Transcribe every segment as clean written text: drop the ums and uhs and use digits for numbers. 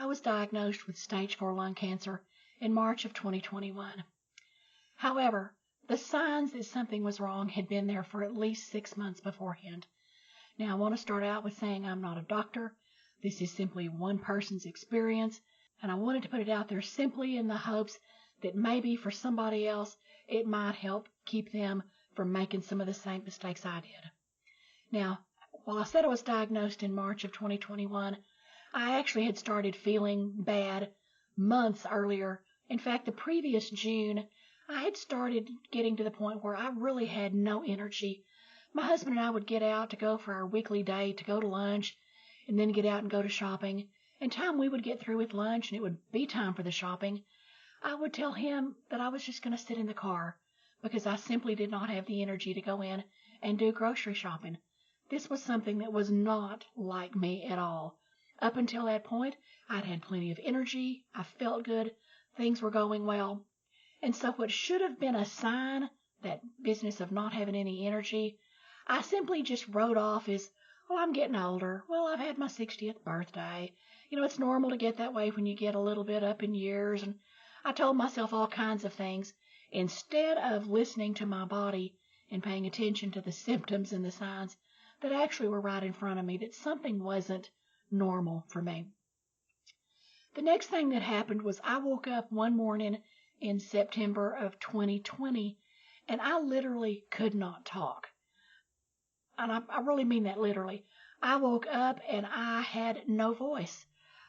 was diagnosed with stage 4 lung cancer in March of 2021. However, the signs that something was wrong had been there for at least 6 months beforehand. Now, I want to start out with saying I'm not a doctor. This is simply one person's experience, and I wanted to put it out there simply in the hopes that maybe for somebody else it might help keep them from making some of the same mistakes I did. Now, while I said I was diagnosed in March of 2021, I actually had started feeling bad months earlier. In fact, the previous June, I had started getting to the point where I really had no energy. My husband and I would get out to go for our weekly date, to go to lunch, and then get out and go to shopping. And time we would get through with lunch and it would be time for the shopping, I would tell him that I was just going to sit in the car because I simply did not have the energy to go in and do grocery shopping. This was something that was not like me at all. Up until that point, I'd had plenty of energy, I felt good, things were going well. And so what should have been a sign, that business of not having any energy, I simply just wrote off as, well, I'm getting older. Well, I've had my 60th birthday. It's normal to get that way when you get a little bit up in years. And I told myself all kinds of things instead of listening to my body and paying attention to the symptoms and the signs that actually were right in front of me, that something wasn't normal for me. The next thing that happened was I woke up one morning in September of 2020, and I literally could not talk. And I really mean that literally. I woke up and I had no voice.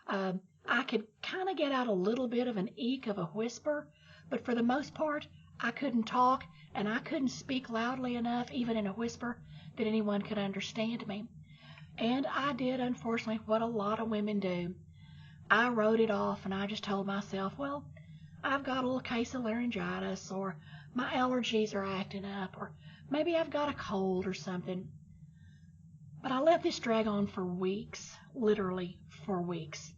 I could kind of get out a little bit of an eek of a whisper, but for the most part, I couldn't talk, and I couldn't speak loudly enough, even in a whisper, that anyone could understand me. And I did, unfortunately, what a lot of women do. I wrote it off, and I just told myself, well, I've got a little case of laryngitis, or my allergies are acting up, or maybe I've got a cold or something. But I let this drag on for weeks, literally for weeks.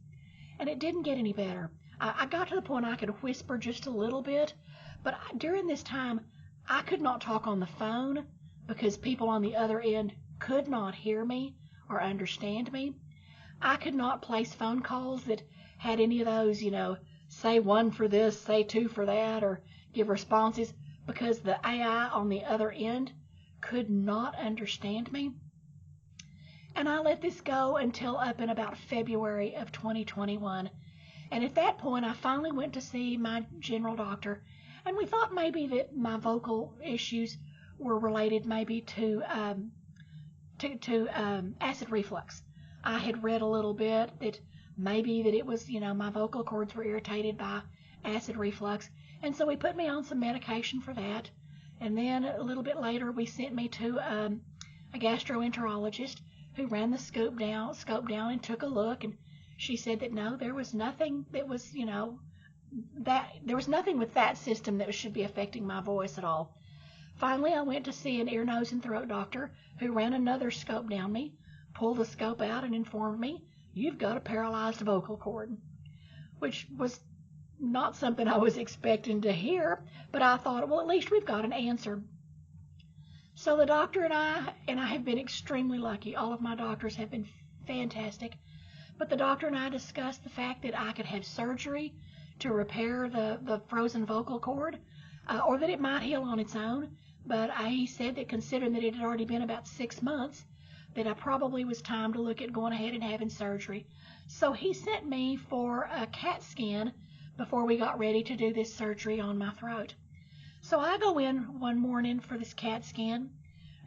And it didn't get any better. I got to the point I could whisper just a little bit, but during this time, I could not talk on the phone because people on the other end could not hear me or understand me. I could not place phone calls that had any of those, say one for this, say two for that, or give responses, because the AI on the other end could not understand me. And I let this go until up in about February of 2021. And at that point, I finally went to see my general doctor, and we thought maybe that my vocal issues were related maybe to acid reflux. I had read a little bit that maybe that it was, my vocal cords were irritated by acid reflux. And so he put me on some medication for that. And then a little bit later, we sent me to a gastroenterologist who ran the scope down and took a look. And she said that no, there was nothing that was, there was nothing with that system that should be affecting my voice at all. Finally, I went to see an ear, nose, and throat doctor who ran another scope down me, pulled the scope out, and informed me, you've got a paralyzed vocal cord, which was not something I was expecting to hear, but I thought, well, at least we've got an answer. So the doctor and I have been extremely lucky. All of my doctors have been fantastic. But the doctor and I discussed the fact that I could have surgery to repair the frozen vocal cord, or that it might heal on its own. But he said that considering that it had already been about 6 months, that I probably was time to look at going ahead and having surgery. So he sent me for a CAT scan before we got ready to do this surgery on my throat. So I go in one morning for this CAT scan,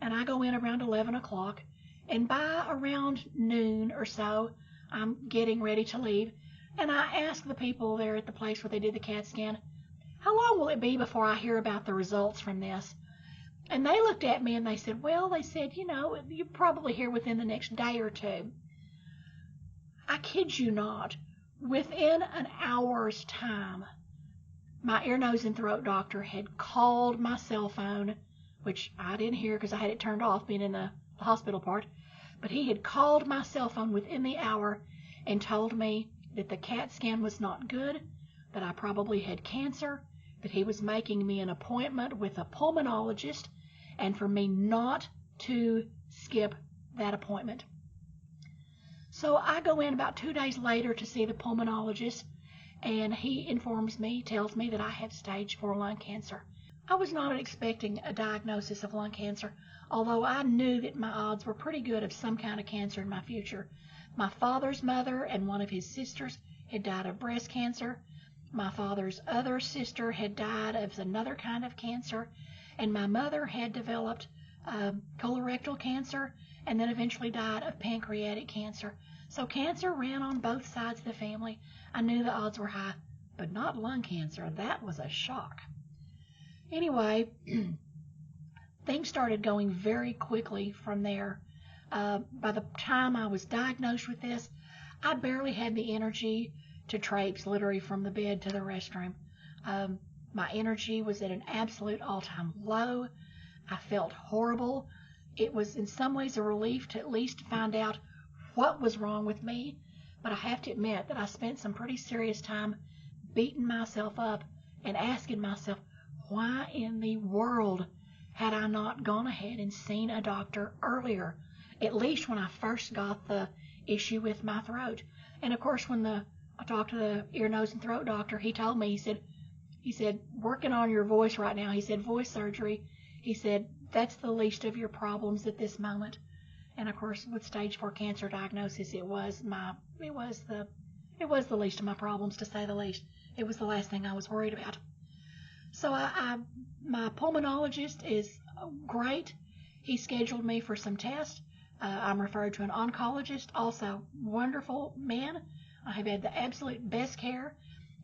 and I go in around 11 o'clock, and by around noon or so, I'm getting ready to leave, and I ask the people there at the place where they did the CAT scan, how long will it be before I hear about the results from this? And they looked at me and they said, you'll probably hear within the next day or two. I kid you not, within an hour's time, my ear, nose, and throat doctor had called my cell phone, which I didn't hear because I had it turned off being in the hospital part, but he had called my cell phone within the hour and told me that the CAT scan was not good, that I probably had cancer, that he was making me an appointment with a pulmonologist, and for me not to skip that appointment. So I go in about 2 days later to see the pulmonologist, and he tells me that I have stage 4 lung cancer. I was not expecting a diagnosis of lung cancer, although I knew that my odds were pretty good of some kind of cancer in my future. My father's mother and one of his sisters had died of breast cancer. My father's other sister had died of another kind of cancer, and my mother had developed colorectal cancer and then eventually died of pancreatic cancer. So cancer ran on both sides of the family. I knew the odds were high, but not lung cancer. That was a shock. Anyway, things started going very quickly from there. By the time I was diagnosed with this, I barely had the energy to traipse literally from the bed to the restroom. My energy was at an absolute all-time low. I felt horrible. It was in some ways a relief to at least find out what was wrong with me, but I have to admit that I spent some pretty serious time beating myself up and asking myself, why in the world had I not gone ahead and seen a doctor earlier, at least when I first got the issue with my throat. And of course, when I talked to the ear, nose, and throat doctor, he told me, he said, working on your voice right now, he said, voice surgery, he said, that's the least of your problems at this moment. And of course, with stage 4 cancer diagnosis, it was the least of my problems, to say the least. It was the last thing I was worried about. So my pulmonologist is great. He scheduled me for some tests. I'm referred to an oncologist, also wonderful man. I have had the absolute best care,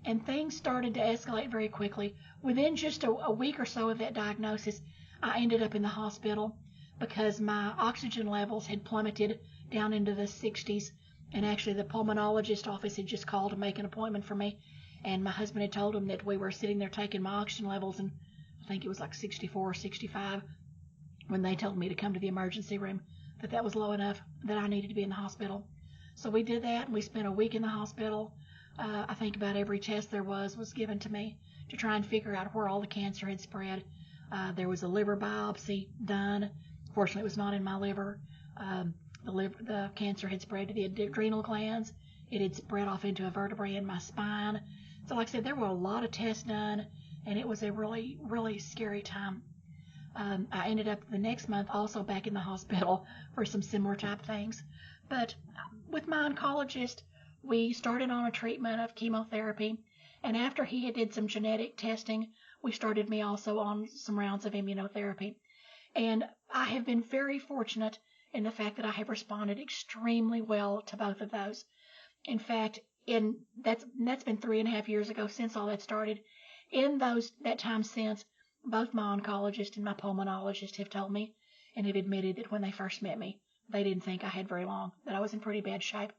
and things started to escalate very quickly. Within just a week or so of that diagnosis, I ended up in the hospital because my oxygen levels had plummeted down into the 60s, and actually the pulmonologist office had just called to make an appointment for me, and my husband had told him that we were sitting there taking my oxygen levels, and I think it was like 64 or 65 when they told me to come to the emergency room, that was low enough that I needed to be in the hospital. So we did that, and we spent a week in the hospital. I think about every test there was given to me to try and figure out where all the cancer had spread. There was a liver biopsy done. Fortunately, it was not in my liver. The cancer had spread to the adrenal glands. It had spread off into a vertebrae in my spine. So like I said, there were a lot of tests done, and it was a really, really scary time. I ended up the next month also back in the hospital for some similar type things. But with my oncologist, we started on a treatment of chemotherapy, and after he had did some genetic testing, we started me also on some rounds of immunotherapy. And I have been very fortunate in the fact that I have responded extremely well to both of those. In fact, that's been 3.5 years ago since all that started. In that time since, both my oncologist and my pulmonologist have told me and have admitted that when they first met me, they didn't think I had very long, that I was in pretty bad shape.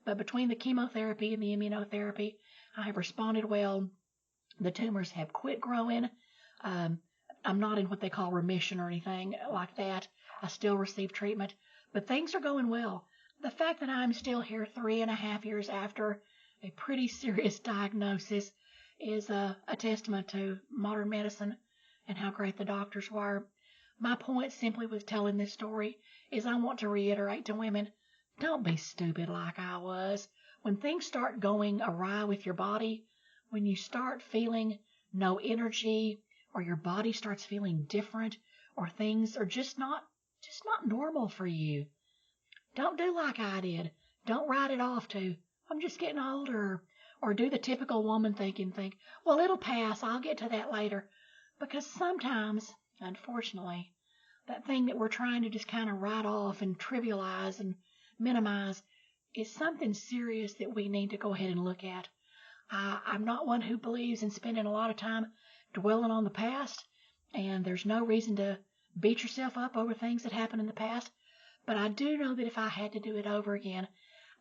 But between the chemotherapy and the immunotherapy, I have responded well. The tumors have quit growing. I'm not in what they call remission or anything like that. I still receive treatment, but things are going well. The fact that I'm still here 3.5 years after a pretty serious diagnosis is a testament to modern medicine and how great the doctors were. My point simply with telling this story is I want to reiterate to women, don't be stupid like I was. When things start going awry with your body, when you start feeling no energy, or your body starts feeling different, or things are just not normal for you, don't do like I did. Don't write it off to, I'm just getting older, or do the typical woman thinking, well, it'll pass, I'll get to that later. Because sometimes, unfortunately, that thing that we're trying to just kind of write off and trivialize and minimize is something serious that we need to go ahead and look at. I'm not one who believes in spending a lot of time dwelling on the past, and there's no reason to beat yourself up over things that happened in the past. But I do know that if I had to do it over again,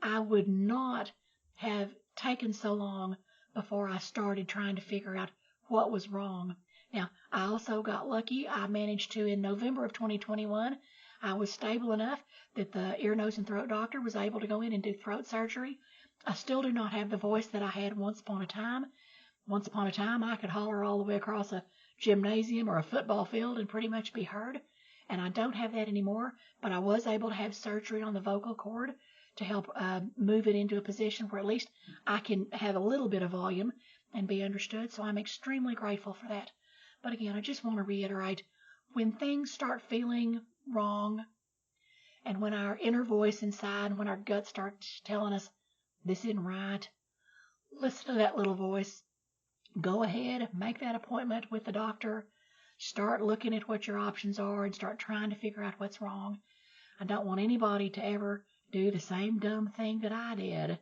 I would not have taken so long before I started trying to figure out what was wrong. Now, I also got lucky. I managed to, in November of 2021, I was stable enough that the ear, nose, and throat doctor was able to go in and do throat surgery. I still do not have the voice that I had once upon a time. Once upon a time, I could holler all the way across a gymnasium or a football field and pretty much be heard. And I don't have that anymore, but I was able to have surgery on the vocal cord to help move it into a position where at least I can have a little bit of volume and be understood. So I'm extremely grateful for that. But again, I just want to reiterate, when things start feeling wrong, and when our inner voice inside, when our gut starts telling us this isn't right, listen to that little voice. Go ahead, make that appointment with the doctor. Start looking at what your options are and start trying to figure out what's wrong. I don't want anybody to ever do the same dumb thing that I did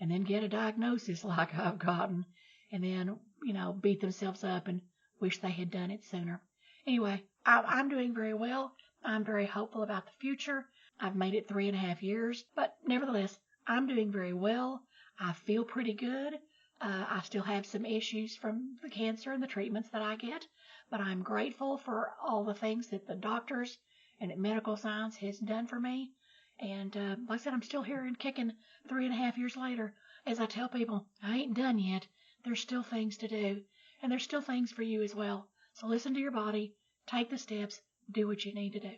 and then get a diagnosis like I've gotten and then, beat themselves up and wish they had done it sooner. Anyway, I'm doing very well. I'm very hopeful about the future. I've made it 3.5 years, but nevertheless, I'm doing very well. I feel pretty good. I still have some issues from the cancer and the treatments that I get, but I'm grateful for all the things that the doctors and medical science has done for me. And like I said, I'm still here and kicking 3.5 years later. As I tell people, I ain't done yet. There's still things to do, and there's still things for you as well. So listen to your body, take the steps, do what you need to do.